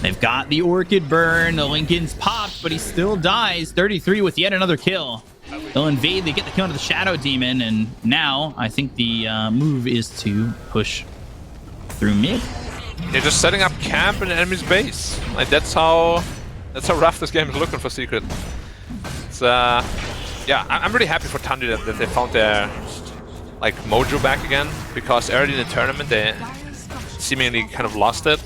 They've got the Orchid Burn. The Lincoln's popped, but he still dies. 33 with yet another kill. They'll invade. They get the kill into the Shadow Demon, and now I think the move is to push through mid. They're just setting up camp in the enemy's base. Like that's how rough this game is looking for Secret. It's yeah, I'm really happy for Tundra that they found their like mojo back again, because early in the tournament they Dire's structures seemingly kind of lost it,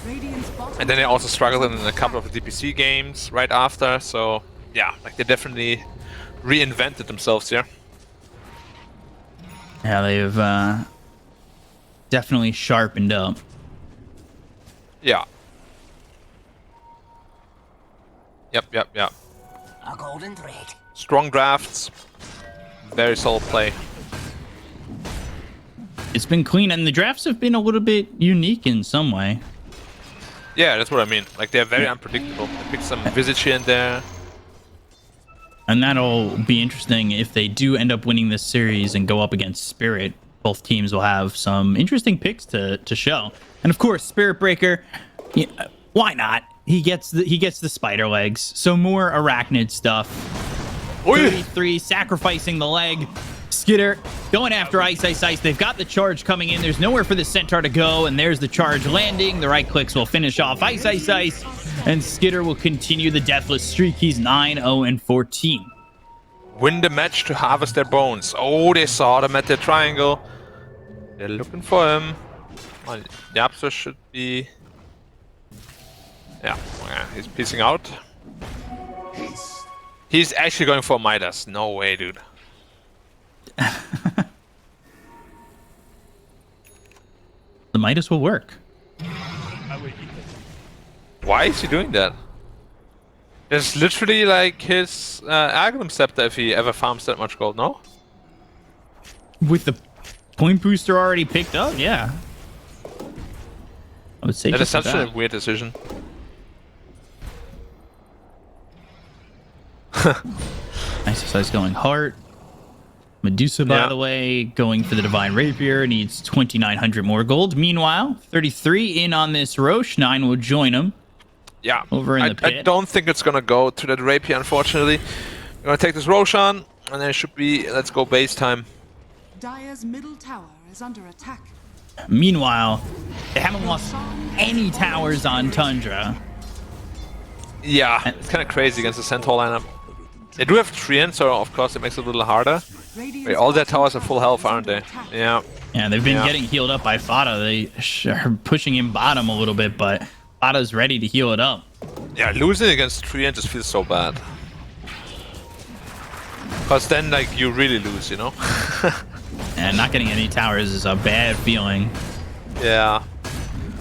Radiant's bottom and then they also struggled in a couple of the DPC games right after. So yeah, like they definitely reinvented themselves here. Yeah, they've definitely sharpened up. Yeah. Yep. A golden thread. Strong drafts, very solid play. It's been clean, and the drafts have been a little bit unique in some way. Yeah, that's what I mean. Like they're very unpredictable. They pick some Visage here and there. And that'll be interesting if they do end up winning this series and go up against Spirit. Both teams will have some interesting picks to show. And of course, Spirit Breaker, yeah, why not? He gets the spider legs. So more arachnid stuff. 33 sacrificing the leg. Skidder going after Ice. They've got the charge coming in. There's nowhere for the Centaur to go, and there's the charge landing. The right clicks will finish off Ice. And Skidder will continue the deathless streak. He's 9-0-14. Win the match to harvest their bones. Oh, they saw them at the triangle. They're looking for him. Well, Yapster should be... Yeah, he's piecing out. He's actually going for Midas. No way, dude. The Midas will work. Why is he doing that? It's literally like his Aghanim Scepter if he ever farms that much gold, no? With the Point booster already picked up? Yeah. I would say That is just such that. a weird decision. Nice size going heart. Medusa, by Yeah. the way, going for the Divine Rapier, needs 2,900 more gold. Meanwhile, 33 in on this Roche. 9 will join him. Yeah. Over in I, the pit. I don't think it's gonna go to that rapier, unfortunately. We're gonna take this Roshan, and then it should be, let's go base time. Dire's middle tower is under attack. Meanwhile, they haven't lost any towers on Tundra. Yeah, it's kind of crazy against the Centaur lineup. They do have Treant, so of course it makes it a little harder. Radiant's Wait, all their bottom towers are tower full health, is aren't under they? attack. Yeah. Yeah, they've been Yeah. getting healed up by Fada. They are pushing him bottom a little bit, but Fada's ready to heal it up. Yeah, losing against Treant just feels so bad. Because then, like, you really lose, you know? And not getting any towers is a bad feeling. Yeah.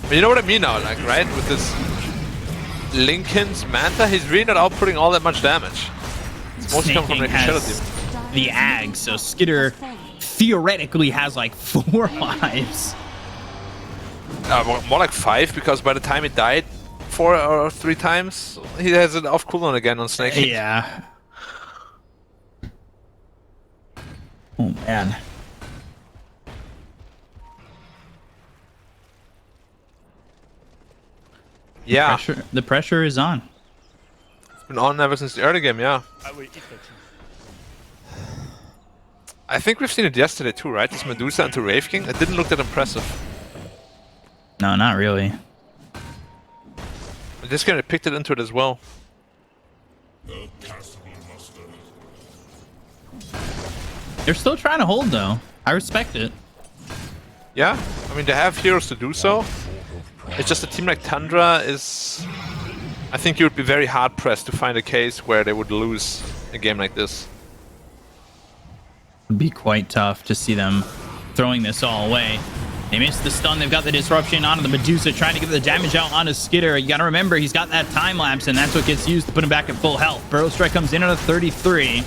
But you know what I mean now, like, right? With this Lincoln's Manta, he's really not outputting all that much damage. It's mostly coming from Snaking like Shadow has Demon. the Ag, so Skitter theoretically has like 4 lives. More like 5, because by the time he died 4 or 3 times, he has it off cooldown again on Snake. Yeah. Oh man. Yeah, The pressure is on. it's been on ever since the early game, yeah. I think we've seen it yesterday too, right? This Medusa into Wraith King. It didn't look that impressive. No, not really. But this guy picked it into it as well. They're still trying to hold though. I respect it. Yeah, I mean, they have heroes to do so. It's just a team like Tundra is... I think you would be very hard-pressed to find a case where they would lose a game like this. Would be quite tough to see them throwing this all away. They missed the stun. They've got the disruption onto the Medusa, trying to get the damage out onto Skitter. You got to remember, he's got that time lapse, and that's what gets used to put him back at full health. Burrow Strike comes in at a 33.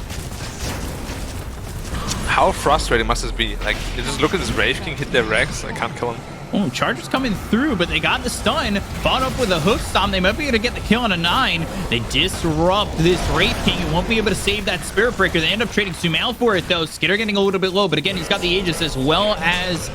How frustrating must this be? Like, you just look at this Wraith King hit their Rex, I can't kill him. Oh, Charger's coming through, but they got the stun. Followed up with a hoof stomp. They might be able to get the kill on a 9. They disrupt this Wraith King and won't be able to save that Spirit Breaker. They end up trading Sumail for it, though. Skitter getting a little bit low, but again, he's got the Aegis as well as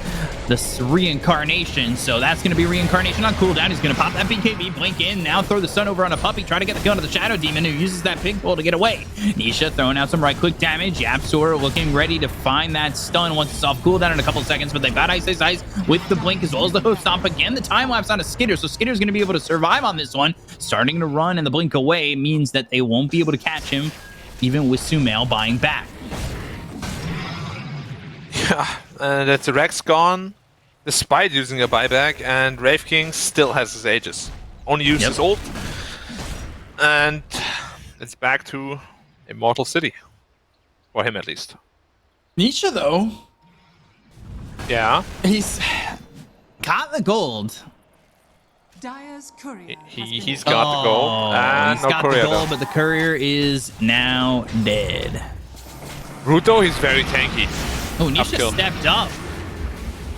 the Reincarnation. So that's going to be Reincarnation on cooldown. He's going to pop that BKB, blink in, now throw the stun over on a Puppy, try to get the kill onto the Shadow Demon, who uses that pig pull to get away. Nisha throwing out some right-click damage. Yapsor looking ready to find that stun once it's off cooldown in a couple seconds, but they got Ice with the blink as well as the hoof stomp. Again, the time lapse on a Skitter, so Skitter's going to be able to survive on this one. Starting to run, and the blink away means that they won't be able to catch him, even with Sumail buying back. Yeah, and that's a Rex gone, despite using a buyback, and Wraith King still has his Aegis. Only uses his ult. And it's back to Immortal City. For him, at least. Nisha, though, Yeah. he's got the gold. Dire's courier He's got the goal. He's No got courier, the goal, though. but the courier is now dead. Ruto, he's very tanky. Oh, Nisha Upkill. stepped up.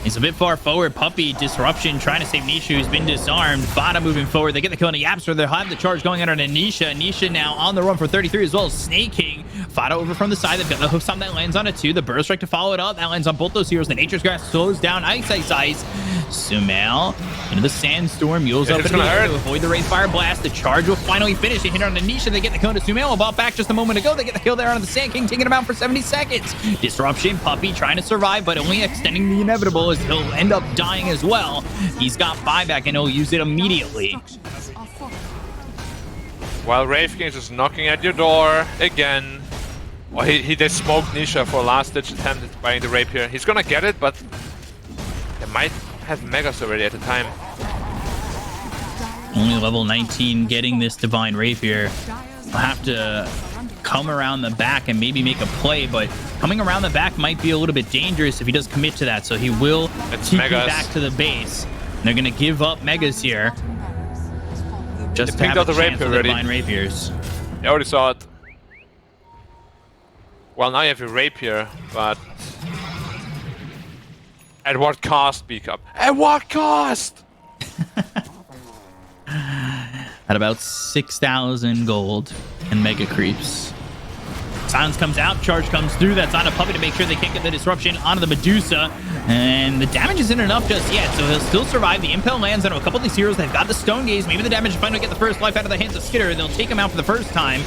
He's a bit far forward. Puppy disruption trying to save Nisha, who's been disarmed. Vada moving forward. They get the kill on the Yapster. They have the charge going under to Nisha. Nisha now on the run for 33 as well as Snake King. Vada over from the side. They've got the hoof stomp that lands on a 2. The Burst Strike to follow it up. That lands on both those heroes. The Nature's Grass slows down. Ice. Sumail into the Sandstorm. Mules up It's into the gonna air hurt. to avoid the Wraith Fire Blast. The charge will finally finish. They hit on the Nisha. They get the kill to Sumail. About back just a moment ago. They get the kill there on the Sand King, taking him out for 70 seconds. Disruption. Puppy trying to survive, but only extending the inevitable as he'll end up dying as well. He's got buyback and he'll use it immediately. structures are fortified. While Wraith King is just knocking at your door again. Well, he did smoke Nisha for a last-ditch attempt at buying the Rapier. He's gonna get it, but they might have Megas already at the time. Only level 19 getting this Divine Rapier. Dire's I'll have to come around the back and maybe make a play, but coming around the back might be a little bit dangerous if he does commit to that, so he will It's keep Megas. back to the base. They're going to give up Megas here just to They have picked a out the chance Rapier with the already. Divine Rapiers. I already saw it. Well, now you have your Rapier, but At what cost, B-Cup? At what cost? At about 6,000 gold and mega creeps. Silence comes out, charge comes through. That's on a puppy to make sure they can't get the disruption onto the Medusa. And the damage isn't enough just yet, so he'll still survive. The impel lands on a couple of these heroes. They've got the stone gaze. Maybe the damage will finally get the first life out of the hands of Skitter. They'll take him out for the first time.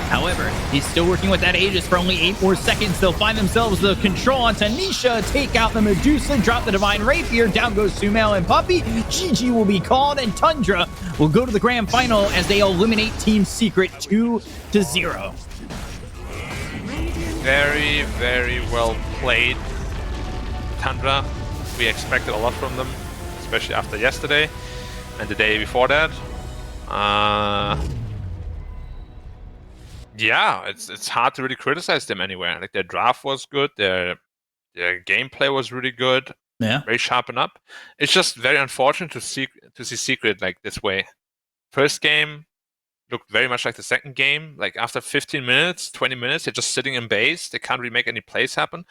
However, he's still working with that Aegis for only 8 more seconds. They'll find themselves the control on Tanisha, take out the Medusa, drop the Divine Rapier. Down goes Sumail and Puppy. GG will be called, and Tundra will go to the grand final as they eliminate Team Secret 2-0. Very, very well played. Tundra, we expected a lot from them, especially after yesterday and the day before that. Yeah, it's hard to really criticize them anywhere. Like, their draft was good, their gameplay was really good, very sharpened up. It's just very unfortunate to see Secret like this way. First game looked very much like the second game. Like, after 15 minutes, 20 minutes, they're just sitting in base. They can't really make any plays happen.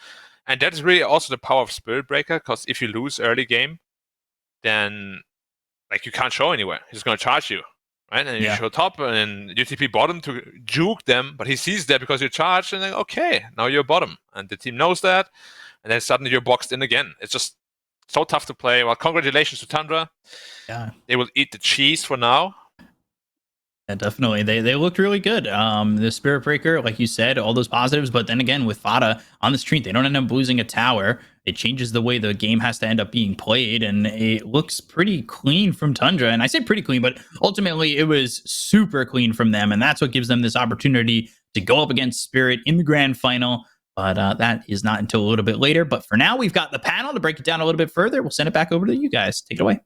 And that is really also the power of Spirit Breaker, because if you lose early game, then like you can't show anywhere. He's going to charge you, right? And you show top and UTP bottom to juke them, but he sees that because you charged, and then, okay, now you're bottom. And the team knows that, and then suddenly you're boxed in again. It's just so tough to play. Well, congratulations to Tundra. Yeah. They will eat the cheese for now. Yeah, definitely. They looked really good. The Spirit Breaker, like you said, all those positives, but then again, with Fada on the street, they don't end up losing a tower. It changes the way the game has to end up being played, and it looks pretty clean from Tundra. And I say pretty clean, but ultimately it was super clean from them, and that's what gives them this opportunity to go up against Spirit in the grand final. But that is not until a little bit later. But for now, we've got the panel to break it down a little bit further. We'll send it back over to you guys. Take it away.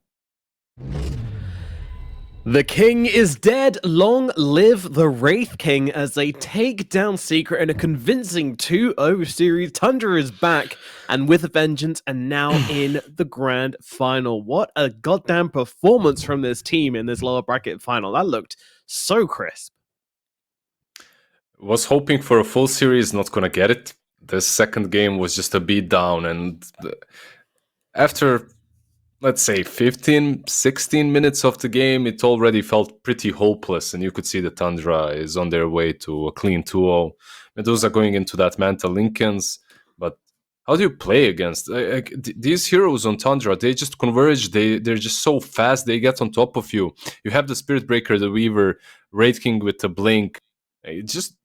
The king is dead. Long live the Wraith King as they take down Secret in a convincing 2-0 series. Tundra is back and with a vengeance, and now in the grand final. What a goddamn performance from this team in this lower bracket final. That looked so crisp. Was hoping for a full series, not gonna get it. The second game was just a beat down, and after, let's say, 15, 16 minutes of the game, it already felt pretty hopeless, and you could see that Tundra is on their way to a clean 2-0. Medusa going into that Manta Lincolns, but how do you play against these heroes on Tundra? They just converge, they're just so fast, they get on top of you. You have the Spirit Breaker, the Weaver, Wraith King with the Blink. It just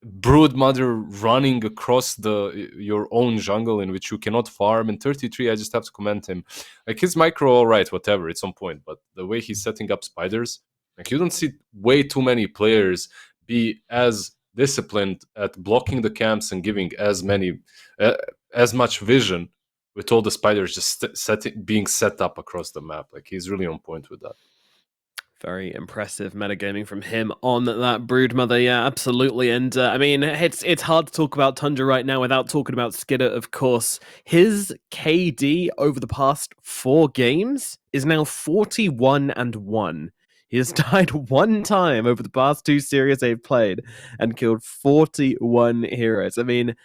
Brood Mother running across your own jungle in which you cannot farm. And 33, I just have to commend him. Like, his micro, all right, whatever, it's on point. But the way he's setting up spiders, like, you don't see way too many players be as disciplined at blocking the camps and giving as much vision with all the spiders just being set up across the map. Like, he's really on point with that. Very impressive metagaming from him on that Broodmother. Yeah, absolutely. And I mean, it's hard to talk about Tundra right now without talking about Skitter, of course. His KD over the past 4 games is now 41-1. He has died 1 time over the past 2 series they've played and killed 41 heroes. I mean,